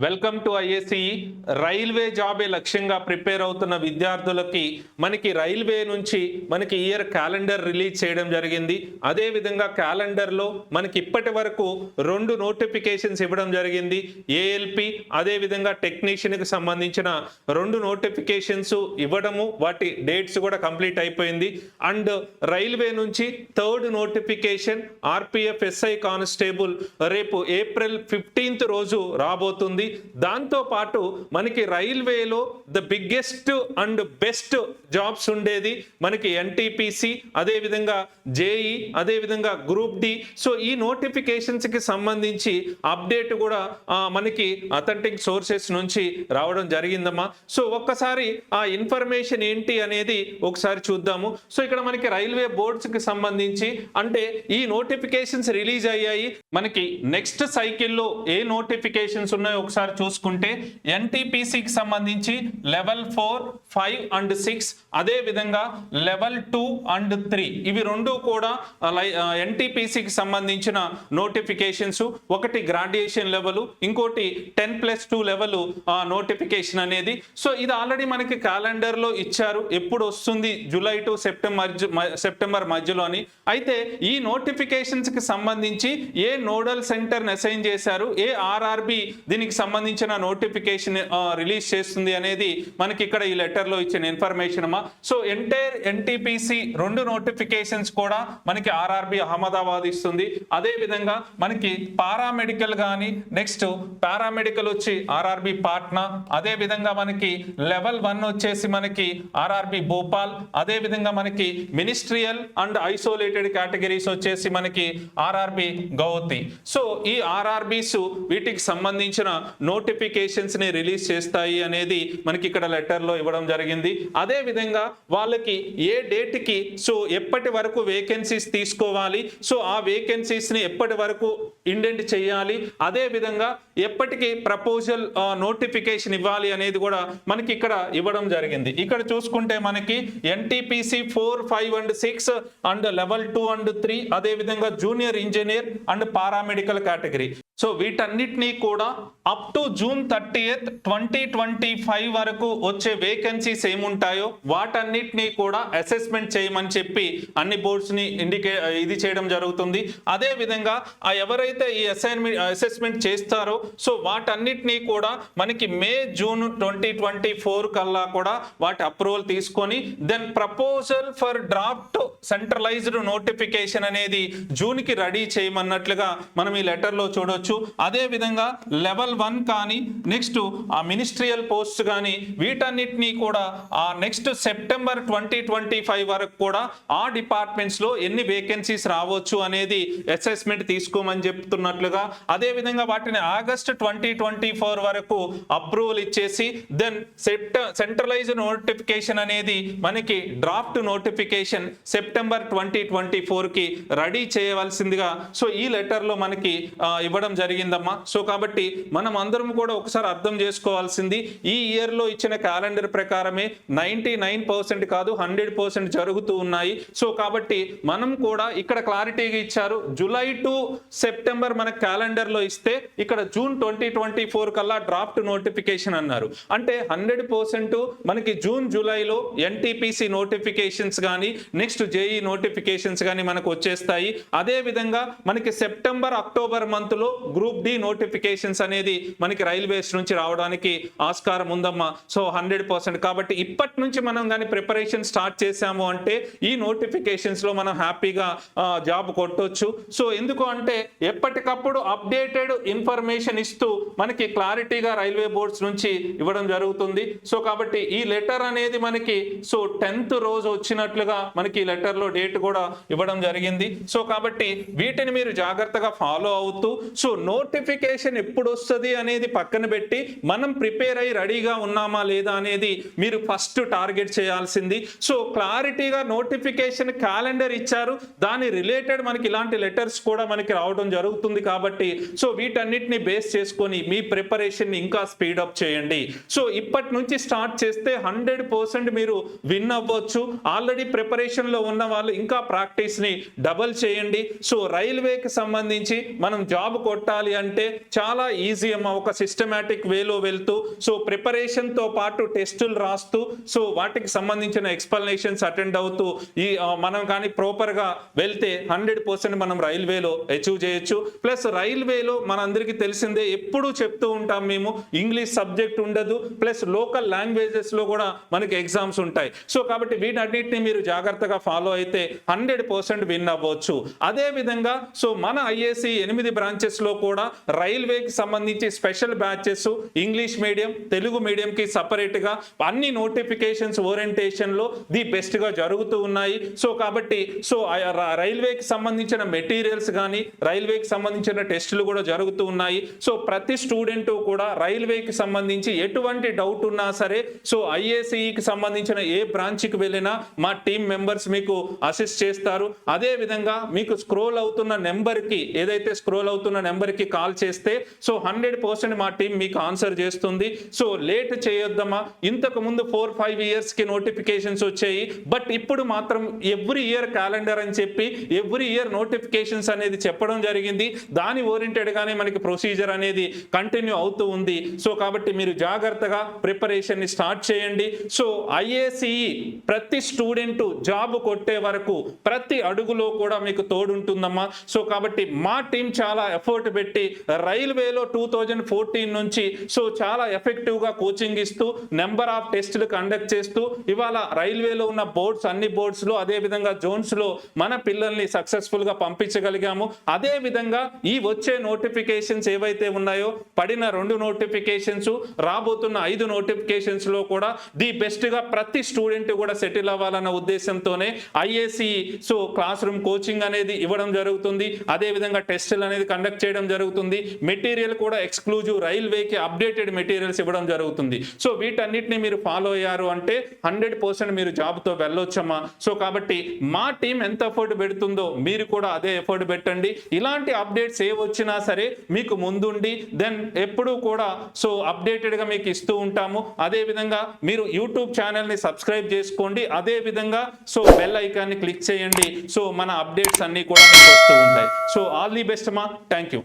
Welcome to IAC. Railway జాబే లక్ష్యంగా prepare అవుతున్న విద్యార్థులకి మనకి రైల్వే నుంచి మనకి ఇయర్ క్యాలెండర్ రిలీజ్ చేయడం జరిగింది. అదేవిధంగా క్యాలెండర్లో మనకి ఇప్పటి వరకు 2 నోటిఫికేషన్స్ ఇవ్వడం జరిగింది. ఏఎల్పి అదేవిధంగా టెక్నీషియన్కి సంబంధించిన 2 నోటిఫికేషన్స్ ఇవ్వడము, వాటి డేట్స్ కూడా కంప్లీట్ అయిపోయింది. అండ్ రైల్వే నుంచి 3rd notification RPF SI constable రేపు ఏప్రిల్ 15th రోజు రాబోతుంది. దాంతో పాటు మనకి రైల్వేలో the biggest and best jobs ఉండేది మనకి ఎన్టీపీసీ, అదేవిధంగా జేఈ, అదేవిధంగా గ్రూప్ డి. సో ఈ నోటిఫికేషన్స్ కి సంబంధించి అప్డేట్ కూడా మనకి అథెంటిక్ సోర్సెస్ నుంచి రావడం జరిగిందమ్మా. సో ఒక్కసారి ఆ ఇన్ఫర్మేషన్ ఏంటి అనేది ఒకసారి చూద్దాము. సో ఇక్కడ మనకి రైల్వే బోర్డ్స్ కి సంబంధించి అంటే ఈ నోటిఫికేషన్స్ రిలీజ్ అయ్యాయి. మనకి నెక్స్ట్ సైకిల్లో ఏ నోటిఫికేషన్స్ ఉన్నాయో ఒకసారి చూసుకుంటే ఎన్టీపీసీకి సంబంధించి లెవెల్ 4, 5 అండ్ 6, అదే విధంగా లెవెల్ 2 అండ్ 3 ఇవి 2 కూడా ఎన్టీపీసీకి సంబంధించిన నోటిఫికేషన్స్. ఒకటి గ్రాడ్యుయేషన్ లెవెల్, ఇంకోటి 10+2 లెవెల్ నోటిఫికేషన్ అనేది. సో ఇది ఆల్రెడీ మనకి క్యాలెండర్ లో ఇచ్చారు, ఎప్పుడు వస్తుంది, జూలై టు సెప్టెంబర్ మధ్యలో అని. అయితే ఈ నోటిఫికేషన్స్ కి సంబంధించి ఏ నోడల్ సెంటర్ అసైన్ చేశారు, ఏ ఆర్ఆర్బి దీనికి సంబంధించిన నోటిఫికేషన్ రిలీజ్ చేస్తుంది అనేది మనకి ఇక్కడ ఈ లెటర్ లో ఇచ్చిన ఇన్ఫర్మేషన్ అమ్మా. సో ఎంటైర్ ఎన్టీపీసీ 2 నోటిఫికేషన్స్ కూడా మనకి ఆర్ఆర్బి అహ్మదాబాద్ ఇస్తుంది. అదే విధంగా మనకి పారామెడికల్ కానీ నెక్స్ట్ పారామెడికల్ వచ్చి ఆర్ఆర్బి పాట్నా, అదే విధంగా మనకి లెవెల్ 1 వచ్చేసి మనకి ఆర్ఆర్బి భోపాల్, అదే విధంగా మనకి మినిస్ట్రియల్ అండ్ ఐసోలేటెడ్ కేటగిరీస్ వచ్చేసి మనకి ఆర్ఆర్బి గౌహతి. సో ఈ ఆర్ఆర్బిస్ వీటికి సంబంధించిన నోటిఫికేషన్స్ ని రిలీజ్ చేస్తాయి అనేది మనకి ఇక్కడ లెటర్ లో ఇవ్వడం జరిగింది. అదే విధంగా వాళ్ళకి ఏ డేట్ కి సో ఎప్పటి వరకు వేకెన్సీస్ తీసుకోవాలి, సో ఆ వేకెన్సీస్ ని ఎప్పటి వరకు ఇండెంట్ చేయాలి, అదే విధంగా ఎప్పటికి ప్రపోజల్ నోటిఫికేషన్ ఇవ్వాలి అనేది కూడా మనకి ఇక్కడ ఇవ్వడం జరిగింది. ఇక్కడ చూసుకుంటే మనకి NTPC 4, 5 and 6 and level 2 and 3, అదే విధంగా junior engineer and paramedical category. So వీటన్నిటినీ కూడా అప్ టు June 30th, 2025 వరకు వచ్చే వేకెన్సీస్ ఏముంటాయో వాటన్నిటినీ కూడా అసెస్మెంట్ చేయమని చెప్పి అన్ని బోర్డ్స్ ని ఇది చేయడం జరుగుతుంది. అదే విధంగా ఎవరైతే ఈ అసెస్మెంట్ చేస్తారో సో వాటన్నిటినీ కూడా మనకి మే, జూన్ 2024 కల్లా కూడా వాటి అప్రూవల్ తీసుకొని then proposal for draft centralized notification అనేది జూన్ కి రెడీ చేయమన్నట్లుగా మనం ఈ లెటర్ లో చూడొచ్చు. అదే విధంగా లెవెల్ 1 కానీ నెక్స్ట్ ఆ మినిస్ట్రియల్ పోస్ట్ కానీ వీటన్నిటినీ కూడా ఆ నెక్స్ట్ సెప్టెంబర్ 2025 వరకు కూడా ఆ డిపార్ట్మెంట్స్ లో ఎన్ని వేకెన్సీస్ రావచ్చు అనేది అసెస్మెంట్ తీసుకోమని చెప్తున్నట్లుగా, అదే విధంగా వాటిని ఆగస్ట్ 2024 వరకు అప్రూవల్ ఇచ్చేసి దెన్ సెంట్రలైజ్డ్ నోటిఫికేషన్ అనేది మనకి డ్రాఫ్ట్ నోటిఫికేషన్ సెప్టెంబర్ 2024 కి రెడీ చేయవలసిందిగా సో ఈ లెటర్ లో మనకి ఇవ్వడం జరిగిందమ్మా. సో కాబట్టి మనం అందరం కూడా ఒకసారి అర్థం చేసుకోవాల్సింది, ఈ ఇయర్ లో ఇచ్చిన క్యాలెండర్ ప్రకారమే 99% కాదు 100% జరుగుతూ ఉన్నాయి. సో కాబట్టి మనం కూడా ఇక్కడ క్లారిటీగా ఇచ్చారు, జూలై టు సెప్టెంబర్ మన క్యాలెండర్ లో ఇస్తే ఇక్కడ జూన్ 2024 కల్లా డ్రాఫ్ట్ నోటిఫికేషన్ అన్నారు. అంటే 100% మనకి జూన్, జూలైలో ఎన్టీపీసీ నోటిఫికేషన్స్ కానీ నెక్స్ట్ జేఈ నోటిఫికేషన్స్ కానీ మనకు వచ్చేస్తాయి. అదే విధంగా మనకి సెప్టెంబర్, అక్టోబర్ మంత్ లో గ్రూప్ డి నోటిఫికేషన్స్ అనేది మనకి రైల్వేస్ నుంచి రావడానికి ఆస్కారం ఉందమ్మా. సో 100% కాబట్టి ఇప్పటి నుంచి మనం కానీ ప్రిపరేషన్ స్టార్ట్ చేసాము అంటే ఈ నోటిఫికేషన్స్ లో మనం హ్యాపీగా జాబ్ కొట్టొచ్చు. సో ఎందుకు అంటే ఎప్పటికప్పుడు అప్డేటెడ్ ఇన్ఫర్మేషన్ ఇస్తూ మనకి క్లారిటీగా రైల్వే బోర్డ్స్ నుంచి ఇవ్వడం జరుగుతుంది. సో కాబట్టి ఈ లెటర్ అనేది మనకి సో 10th రోజు వచ్చినట్లుగా మనకి ఈ లెటర్ లో డేట్ కూడా ఇవ్వడం జరిగింది. సో కాబట్టి వీటిని మీరు జాగ్రత్తగా ఫాలో అవుతూ సో నోటిఫికేషన్ ఎప్పుడు వస్తుంది అనేది పక్కన పెట్టి మనం ప్రిపేర్ అయ్యి రెడీగా ఉన్నామా లేదా అనేది మీరు ఫస్ట్ టార్గెట్ చేయాల్సింది. సో క్లారిటీగా నోటిఫికేషన్ క్యాలెండర్ ఇచ్చారు, దాని రిలేటెడ్ మనకి ఇలాంటి లెటర్స్ కూడా మనకి రావడం జరుగుతుంది. జరుగుతుంది కాబట్టి సో వీటన్నిటిని బేస్ చేసుకొని మీ ప్రిపరేషన్ ఇంకా స్పీడప్ చేయండి. సో ఇప్పటి నుంచి స్టార్ట్ చేస్తే 100% మీరు విన్ అవ్వచ్చు. ఆల్రెడీ ప్రిపరేషన్లో ఉన్న వాళ్ళు ఇంకా ప్రాక్టీస్ని డబల్ చేయండి. సో రైల్వేకి సంబంధించి మనం జాబ్ కొట్టాలి అంటే చాలా ఈజీ అమ్మ. ఒక సిస్టమేటిక్ వేలో వెళ్తూ సో ప్రిపరేషన్తో పాటు టెస్టులు రాస్తూ సో వాటికి సంబంధించిన ఎక్స్ప్లెనేషన్స్ అటెండ్ అవుతూ మనం కానీ ప్రాపర్గా వెళ్తే 100% మనం రైల్వేలో అచీవ్ చేయొచ్చు. ప్లస్ రైల్వేలో మనందరికీ తెలిసిందే, ఎప్పుడూ చెప్తూ ఉంటాం మేము, ఇంగ్లీష్ సబ్జెక్ట్ ఉండదు, ప్లస్ లోకల్ లాంగ్వేజెస్లో కూడా మనకి ఎగ్జామ్స్ ఉంటాయి. సో కాబట్టి వీటన్నిటిని మీరు జాగ్రత్తగా ఫాలో అయితే 100% విన్ అవ్వచ్చు. అదేవిధంగా సో మన ఐఏసీ 8 బ్రాంచెస్లో కూడా రైల్వేకి సంబంధించి special batches English medium Telugu మీడియంకి సపరేట్గా అన్ని నోటిఫికేషన్స్ ఓరియంటేషన్లో ది బెస్ట్గా జరుగుతూ ఉన్నాయి. సో కాబట్టి సో రైల్వేకి సంబంధించిన మెటీరియల్స్ కానీ రైల్వేకి సంబంధించిన టెస్టులు కూడా జరుగుతూ ఉన్నాయి. సో ప్రతి స్టూడెంట్ కూడా రైల్వేకి సంబంధించి ఎటువంటి డౌట్ ఉన్నా సరే సో ఐఏసీకి సంబంధించిన ఏ బ్రాంచ్కి వెళ్ళినా మా టీం మెంబర్స్ మీకు అసిస్ట్ చేస్తారు. అదే విధంగా మీకు స్క్రోల్ అవుతున్న నెంబర్కి ఏదైతే స్క్రోల్ అవుతున్న నెంబర్కి కాల్ చేస్తే సో 100% మా టీం మీకు ఆన్సర్ చేస్తుంది. సో లేట్ చేయొద్దమ్మా. ఇంతకు ముందు 4-5 ఇయర్స్కి నోటిఫికేషన్స్ వచ్చాయి, బట్ ఇప్పుడు మాత్రం ఎవ్రీ ఇయర్ క్యాలెండర్ అని చెప్పి ఎవ్రీ ఇయర్ నోటిఫికేషన్స్ అనేది చెప్పడం జరిగింది. దాని ఓరియంటెడ్గానే మనకి ప్రొసీజర్ అనేది కంటిన్యూ అవుతూ ఉంది. సో కాబట్టి మీరు జాగ్రత్తగా ప్రిపరేషన్ని స్టార్ట్ చేయండి. సో ఐఏసీఈ ప్రతి స్టూడెంట్ జాబ్ కొట్టే వరకు ప్రతి అడుగులో కూడా మీకు తోడుంటుందమ్మా. సో కాబట్టి మా టీం చాలా ఎఫర్ట్ పెట్టి రైల్వేలో 2014 నుంచి సో చాలా ఎఫెక్టివ్గా కోచింగ్ ఇస్తూ నెంబర్ ఆఫ్ టెస్టులు కండక్ట్ చేస్తూ ఇవాళ రైల్వేలో ఉన్న బోర్డ్స్ అన్ని బోర్డ్స్లో అదేవిధంగా జోన్స్లో మన పిల్లల్ని సక్సెస్ఫుల్గా పంపించగలిగాము. అదే విధంగా ఈ వచ్చే నోటిఫికేషన్స్ ఏవైతే ఉన్నాయో పడిన 2 నోటిఫికేషన్స్ రాబోతున్న 5 నోటిఫికేషన్స్లో కూడా ది బెస్ట్గా ప్రతి స్టూడెంట్ కూడా సెటిల్ అవ్వాలన్న ఉద్దేశంతోనే IAC so class room coaching అనేది ఇవ్వడం జరుగుతుంది. అదేవిధంగా టెస్టులు అనేది కండక్ట్ చేయడం జరుగుతుంది. మెటీరియల్ కూడా ఎక్స్క్లూజివ్ రైల్వేకి అప్డేటెడ్ మెటీరియల్స్ ఇవ్వడం జరుగుతుంది. సో వీటన్నిటిని మీరు ఫాలో అయ్యారు అంటే 100% మీరు జాబ్తో వెళ్ళొచ్చమ్మా. సో కాబట్టి మా టీం ఎంత ఎఫర్ట్ పెడుతుందో మీరు కూడా అదే ఎఫర్ట్ పెట్టండి. ఇలాంటి అప్డేట్స్ ఏ వచ్చినా సరే మీకు ముందుండి దెన్ ఎప్పుడూ కూడా సో అప్డేటెడ్గా మీకు ఇస్తూ ఉంటాము. అదేవిధంగా మీరు యూట్యూబ్ ఛానల్ని సబ్స్క్రైబ్ చేసుకోండి. అదేవిధంగా సో బెల్ ఐకాన్ని క్లిక్ చేయండి. సో మన అప్డేట్స్ అన్నీ కూడా మీకు వస్తూ ఉంటాయి. సో ఆల్ ది బెస్ట్ అమ్మా. Thank you.